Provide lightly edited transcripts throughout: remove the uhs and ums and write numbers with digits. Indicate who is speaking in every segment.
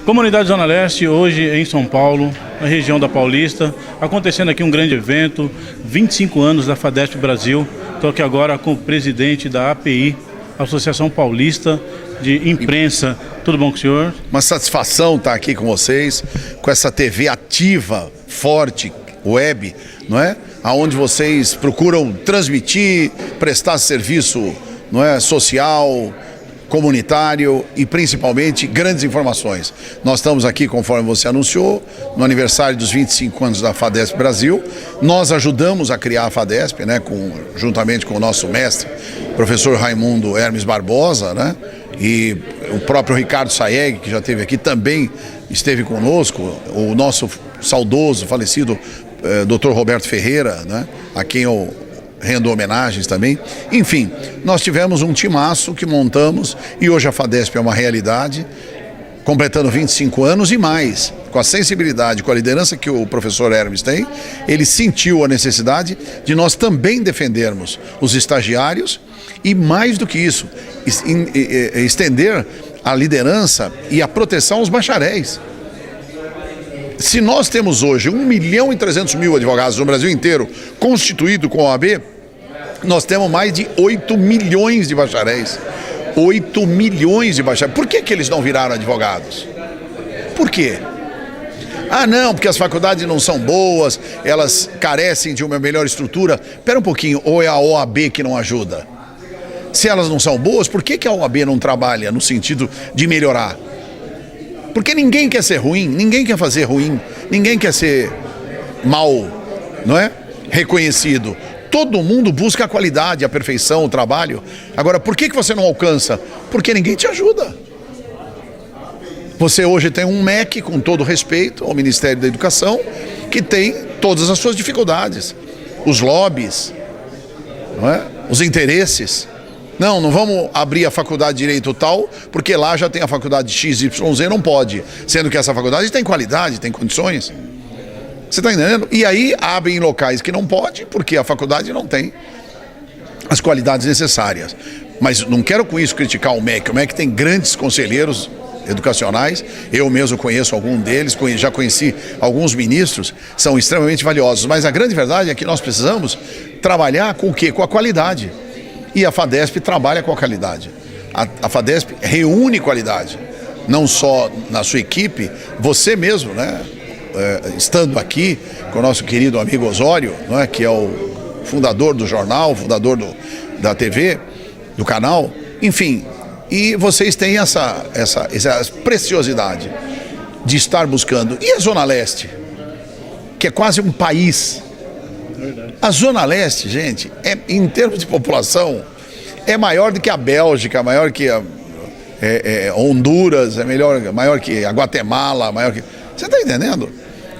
Speaker 1: Comunidade Zona Leste, hoje em São Paulo, na região da Paulista, acontecendo aqui um grande evento, 25 anos da FADESP Brasil. Estou aqui agora com o presidente da API, Associação Paulista de Imprensa. Tudo bom com o senhor?
Speaker 2: Uma satisfação estar aqui com vocês, com essa TV ativa, forte, web, não é? Onde vocês procuram transmitir, prestar serviço, não é, social, comunitário e principalmente grandes informações. Nós estamos aqui, conforme você anunciou, no aniversário dos 25 anos da FADESP Brasil. Nós ajudamos a criar a FADESP, né, juntamente com o nosso mestre, professor Raimundo Hermes Barbosa, né, e o próprio Ricardo Saeg, que já esteve aqui, também esteve conosco, o nosso saudoso, falecido Dr. Roberto Ferreira, né, a quem eu rendo homenagens também. Enfim, nós tivemos um timaço que montamos e hoje a FADESP é uma realidade, completando 25 anos e mais. Com a sensibilidade, com a liderança que o professor Hermes tem, ele sentiu a necessidade de nós também defendermos os estagiários e, mais do que isso, estender a liderança e a proteção aos bacharéis. Se nós temos hoje 1.300.000 advogados no Brasil inteiro constituído com a OAB, nós temos mais de 8 milhões de bacharéis. 8 milhões de bacharéis. Por que eles não viraram advogados? Por quê? Ah, não, porque as faculdades não são boas, elas carecem de uma melhor estrutura. Espera um pouquinho, ou é a OAB que não ajuda? Se elas não são boas, por que a OAB não trabalha no sentido de melhorar? Porque ninguém quer ser ruim, ninguém quer fazer ruim, ninguém quer ser mal, não é? Reconhecido. Todo mundo busca a qualidade, a perfeição, o trabalho. Agora, por que você não alcança? Porque ninguém te ajuda. Você hoje tem um MEC, com todo respeito ao Ministério da Educação, que tem todas as suas dificuldades. Os lobbies, não é? Os interesses. Não vamos abrir a faculdade de Direito tal, porque lá já tem a faculdade XYZ, não pode. Sendo que essa faculdade tem qualidade, tem condições. Você está entendendo? E aí abrem em locais que não pode, porque a faculdade não tem as qualidades necessárias. Mas não quero com isso criticar o MEC. O MEC tem grandes conselheiros educacionais, eu mesmo conheço algum deles, já conheci alguns ministros, são extremamente valiosos. Mas a grande verdade é que nós precisamos trabalhar com o quê? Com a qualidade. E a FADESP trabalha com a qualidade. A FADESP reúne qualidade, não só na sua equipe, você mesmo, né? Estando aqui com o nosso querido amigo Osório, não é? Que é o fundador do jornal, fundador da TV, do canal, enfim. E vocês têm essa preciosidade de estar buscando. E a Zona Leste, que é quase um país. A Zona Leste, gente, em termos de população, é maior do que a Bélgica, maior que a Honduras, maior que a Guatemala, maior que... Você está entendendo?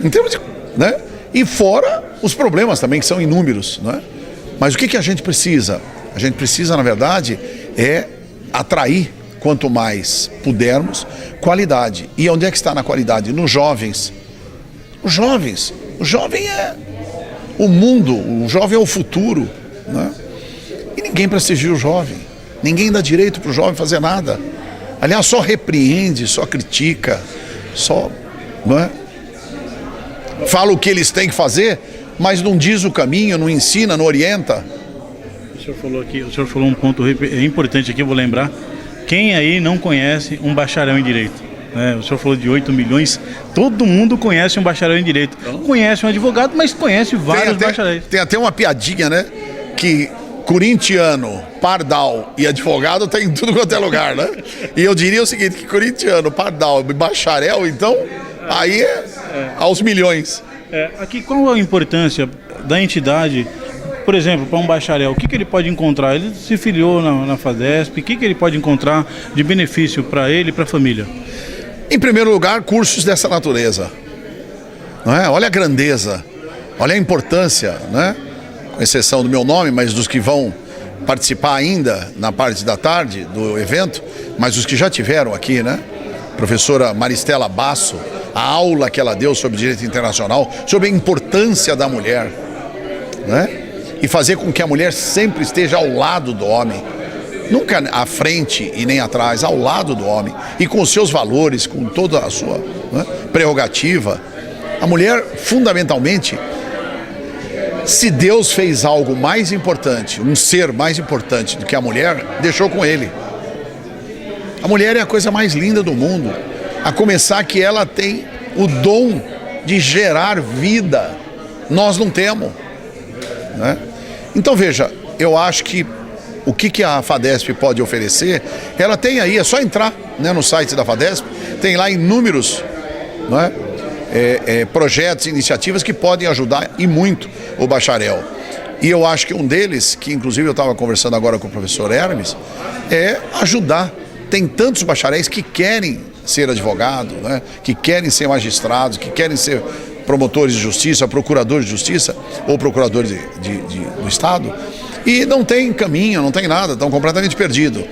Speaker 2: Em termos de... né? E fora os problemas também, que são inúmeros, não é? Mas o que a gente precisa? A gente precisa, na verdade, atrair, quanto mais pudermos, qualidade. E onde é que está na qualidade? Nos jovens. Os jovens. O jovem é o mundo, o jovem é o futuro, né? E ninguém prestigia o jovem, ninguém dá direito para o jovem fazer nada. Aliás, só repreende, só critica, só, não é? Fala o que eles têm que fazer, mas não diz o caminho, não ensina, não orienta.
Speaker 1: O senhor falou um ponto importante aqui, eu vou lembrar. Quem aí não conhece um bacharel em Direito? O senhor falou de 8 milhões, todo mundo conhece um bacharel em Direito. Conhece um advogado, mas conhece vários bacharéis.
Speaker 2: Tem até uma piadinha, né? Que corintiano, pardal e advogado tem em tudo quanto é lugar, né? E eu diria o seguinte, que corintiano, pardal e bacharel, então, aí aos milhões.
Speaker 1: Aqui, qual a importância da entidade, por exemplo, para um bacharel? O que ele pode encontrar? Ele se filiou na FADESP, o que ele pode encontrar de benefício para ele e para a família?
Speaker 2: Em primeiro lugar, cursos dessa natureza, não é? Olha a grandeza, olha a importância, né? Com exceção do meu nome, mas dos que vão participar ainda na parte da tarde do evento, mas os que já tiveram aqui, né? Professora Maristela Basso, a aula que ela deu sobre direito internacional, sobre a importância da mulher, né? E fazer com que a mulher sempre esteja ao lado do homem. nunca à frente e nem atrás, ao lado do homem, e com os seus valores, com toda a sua, né, prerrogativa. A mulher, fundamentalmente, se Deus fez algo mais importante, um ser mais importante do que a mulher, deixou com ele. A mulher é a coisa mais linda do mundo, a começar que ela tem o dom de gerar vida. Nós não temos, né? Então veja, eu acho que o que a FADESP pode oferecer, ela tem aí, é só entrar, né, no site da FADESP, tem lá inúmeros, né, projetos e iniciativas que podem ajudar e muito o bacharel. E eu acho que um deles, que inclusive eu estava conversando agora com o professor Hermes, é ajudar. Tem tantos bacharéis que querem ser advogado, né, que querem ser magistrados, que querem ser promotores de justiça, procuradores de justiça ou procuradores do Estado, e não tem caminho, não tem nada, estão completamente perdidos.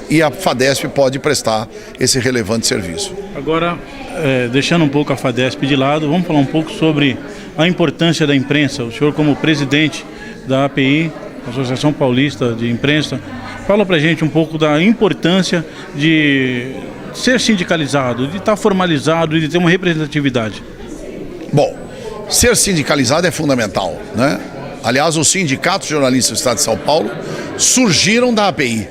Speaker 2: E a FADESP pode prestar esse relevante serviço.
Speaker 1: Agora, deixando um pouco a FADESP de lado, vamos falar um pouco sobre a importância da imprensa. O senhor, como presidente da API, Associação Paulista de Imprensa, fala pra gente um pouco da importância de ser sindicalizado, de estar formalizado e de ter uma representatividade.
Speaker 2: Bom, ser sindicalizado é fundamental, né? Aliás, os sindicatos jornalistas do Estado de São Paulo surgiram da API.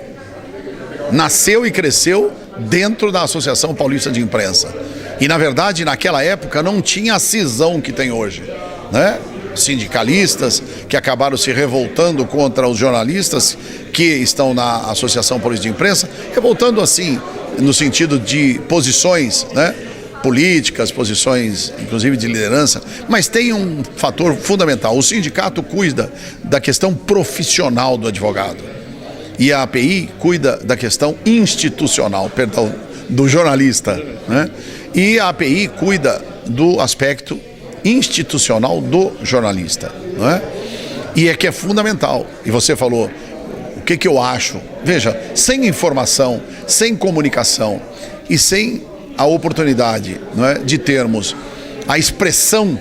Speaker 2: Nasceu e cresceu dentro da Associação Paulista de Imprensa. E, na verdade, naquela época não tinha a cisão que tem hoje, né? Sindicalistas que acabaram se revoltando contra os jornalistas que estão na Associação Paulista de Imprensa, revoltando assim, no sentido de posições, né, políticas, posições inclusive de liderança, mas tem um fator fundamental: o sindicato cuida da questão profissional do advogado e a API cuida da questão institucional, perdão, do jornalista, né? E a API cuida do aspecto institucional do jornalista, né? E é que é fundamental. E você falou, o que eu acho? Veja, sem informação, sem comunicação e sem a oportunidade, não é, de termos a expressão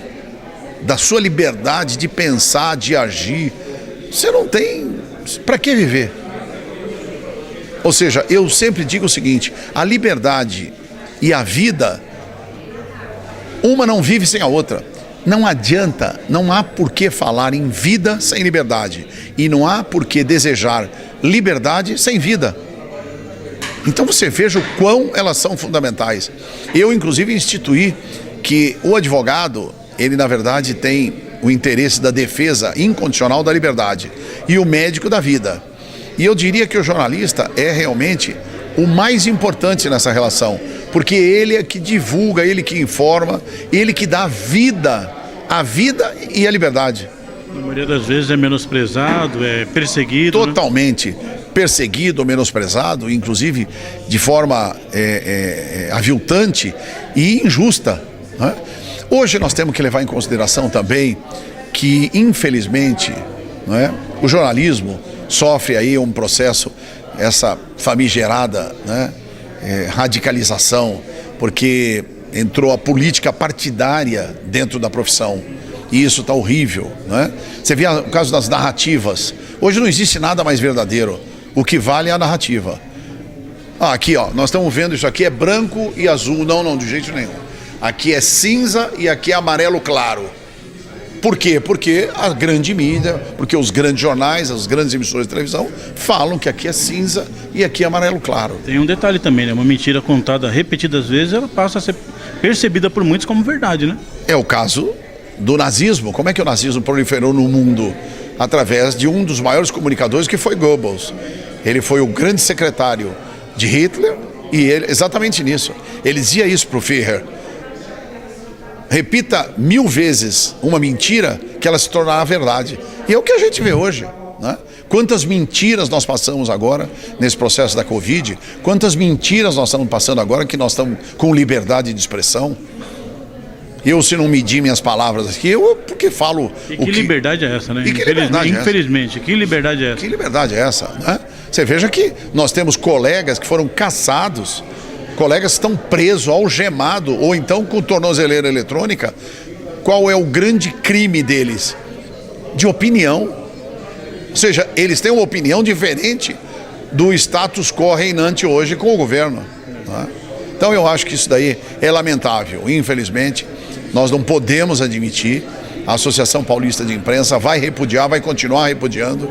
Speaker 2: da sua liberdade de pensar, de agir, você não tem para que viver. Ou seja, eu sempre digo o seguinte: a liberdade e a vida, uma não vive sem a outra. Não adianta, não há por que falar em vida sem liberdade, e não há por que desejar liberdade sem vida. Então você veja o quão elas são fundamentais. Eu, inclusive, instituí que o advogado, ele na verdade tem o interesse da defesa incondicional da liberdade e o médico da vida. E eu diria que o jornalista é realmente o mais importante nessa relação, porque ele é que divulga, ele que informa, ele que dá vida, a vida e a liberdade.
Speaker 1: Na maioria das vezes é menosprezado, é perseguido.
Speaker 2: Totalmente, né? Perseguido, menosprezado, inclusive de forma aviltante e injusta, né? Hoje nós temos que levar em consideração também que, infelizmente, né, o jornalismo sofre aí um processo, essa famigerada, né, radicalização, porque entrou a política partidária dentro da profissão. E isso está horrível, né? Você vê o caso das narrativas. Hoje não existe nada mais verdadeiro. O que vale é a narrativa. Aqui, ó, nós estamos vendo isso aqui, é branco e azul. Não, não, de jeito nenhum. Aqui é cinza e aqui é amarelo claro. Por quê? Porque a grande mídia, porque os grandes jornais, as grandes emissoras de televisão falam que aqui é cinza e aqui é amarelo claro.
Speaker 1: Tem um detalhe também, né? Uma mentira contada repetidas vezes, ela passa a ser percebida por muitos como verdade, né? É
Speaker 2: o caso do nazismo. Como é que o nazismo proliferou no mundo? Através de um dos maiores comunicadores, que foi Goebbels. Ele foi o grande secretário de Hitler e ele, exatamente nisso, ele dizia isso para o Führer: repita 1000 vezes uma mentira que ela se tornará verdade. E é o que a gente vê hoje, né? Quantas mentiras nós passamos agora nesse processo da Covid, quantas mentiras nós estamos passando agora que nós estamos com liberdade de expressão. Eu, se não medir minhas palavras aqui, eu porque falo...
Speaker 1: E que liberdade é essa, né?
Speaker 2: E que liberdade é essa?
Speaker 1: Infelizmente, que liberdade é essa?
Speaker 2: Que liberdade é essa, né? Você veja que nós temos colegas que foram caçados, colegas que estão presos, algemados, ou então com tornozeleira eletrônica. Qual é o grande crime deles? De opinião. Ou seja, eles têm uma opinião diferente do status quo reinante hoje com o governo. Né? Então eu acho que isso daí é lamentável. Infelizmente, nós não podemos admitir. A Associação Paulista de Imprensa vai repudiar, vai continuar repudiando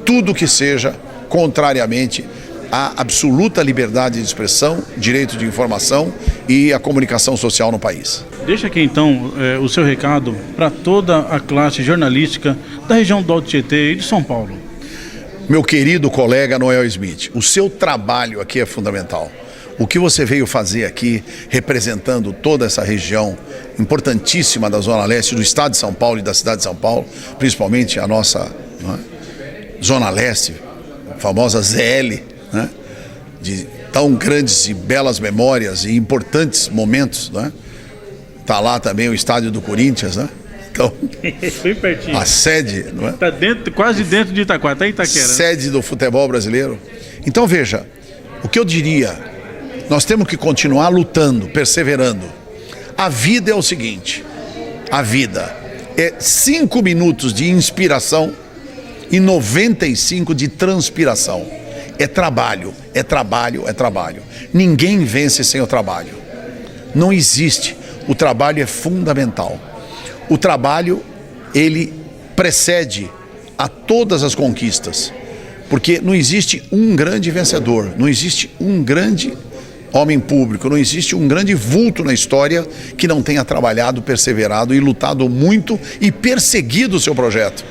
Speaker 2: tudo que seja contrariamente à absoluta liberdade de expressão, direito de informação e a comunicação social no país.
Speaker 1: Deixa aqui então o seu recado para toda a classe jornalística da região do Alto Tietê e de São Paulo.
Speaker 2: Meu querido colega Noel Smith, o seu trabalho aqui é fundamental. O que você veio fazer aqui, representando toda essa região importantíssima da Zona Leste, do estado de São Paulo e da cidade de São Paulo, principalmente a nossa Zona Leste, a famosa ZL, né? De tão grandes e belas memórias e importantes momentos, né? Tá lá também o estádio do Corinthians, né? Então,
Speaker 1: bem pertinho.
Speaker 2: A sede, não é?
Speaker 1: Tá dentro, quase dentro de Itaquá, tá em Itaquera.
Speaker 2: Sede do futebol brasileiro. Então veja, o que eu diria, nós temos que continuar lutando, perseverando. A vida é o seguinte, a vida é 5 minutos de inspiração e 95 de transpiração. É trabalho, é trabalho, é trabalho. Ninguém vence sem o trabalho. Não existe. O trabalho é fundamental. O trabalho, ele precede a todas as conquistas. Porque não existe um grande vencedor, não existe um grande homem público, não existe um grande vulto na história que não tenha trabalhado, perseverado e lutado muito e perseguido o seu projeto.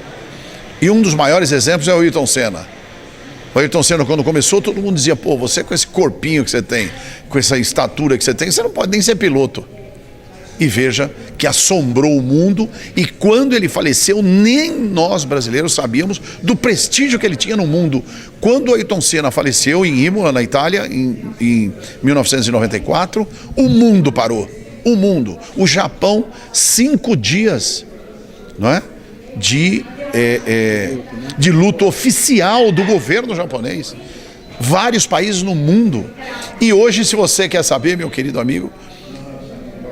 Speaker 2: E um dos maiores exemplos é o Ayrton Senna. O Ayrton Senna, quando começou, todo mundo dizia, pô, você com esse corpinho que você tem, com essa estatura que você tem, você não pode nem ser piloto. E veja que assombrou o mundo, e quando ele faleceu, nem nós brasileiros sabíamos do prestígio que ele tinha no mundo. Quando o Ayrton Senna faleceu em Imola, na Itália, em 1994, o mundo parou. O mundo. O Japão, 5 dias, não é? De luto oficial do governo japonês. Vários países no mundo. E hoje, se você quer saber, meu querido amigo,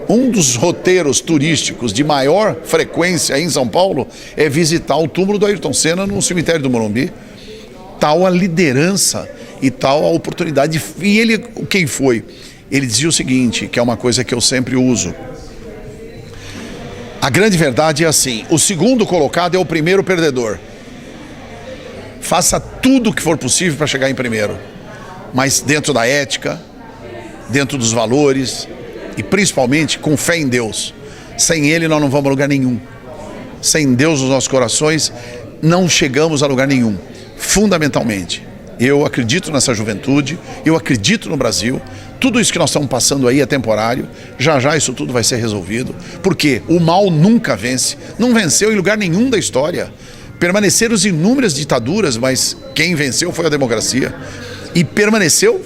Speaker 2: um dos roteiros turísticos de maior frequência em São Paulo é visitar o túmulo do Ayrton Senna no cemitério do Morumbi. Tal a liderança e tal a oportunidade. E ele, quem foi? Ele dizia o seguinte, que é uma coisa que eu sempre uso. A grande verdade é assim, o segundo colocado é o primeiro perdedor. Faça tudo o que for possível para chegar em primeiro, mas dentro da ética, dentro dos valores e principalmente com fé em Deus. Sem Ele nós não vamos a lugar nenhum. Sem Deus nos nossos corações não chegamos a lugar nenhum. Fundamentalmente, eu acredito nessa juventude, eu acredito no Brasil. Tudo isso que nós estamos passando aí é temporário, já já isso tudo vai ser resolvido, porque o mal nunca vence, não venceu em lugar nenhum da história. Permaneceram inúmeras ditaduras, mas quem venceu foi a democracia e permaneceu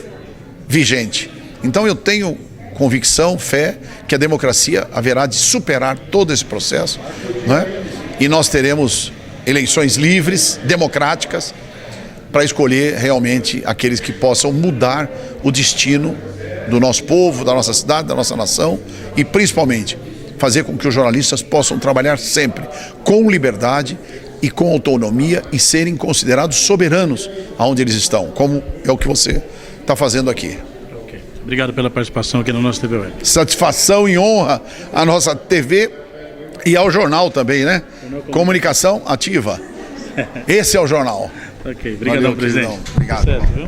Speaker 2: vigente. Então eu tenho convicção, fé, que a democracia haverá de superar todo esse processo, né? E nós teremos eleições livres, democráticas, para escolher realmente aqueles que possam mudar o destino do nosso povo, da nossa cidade, da nossa nação e principalmente fazer com que os jornalistas possam trabalhar sempre com liberdade e com autonomia e serem considerados soberanos aonde eles estão, como é o que você está fazendo aqui.
Speaker 1: Okay. Obrigado pela participação aqui na nossa TV Web.
Speaker 2: Satisfação e honra à nossa TV e ao jornal também, né? Comunicação ativa. Esse é o jornal.
Speaker 1: Ok, obrigado, presidente.
Speaker 2: Obrigado.
Speaker 1: Certo, viu?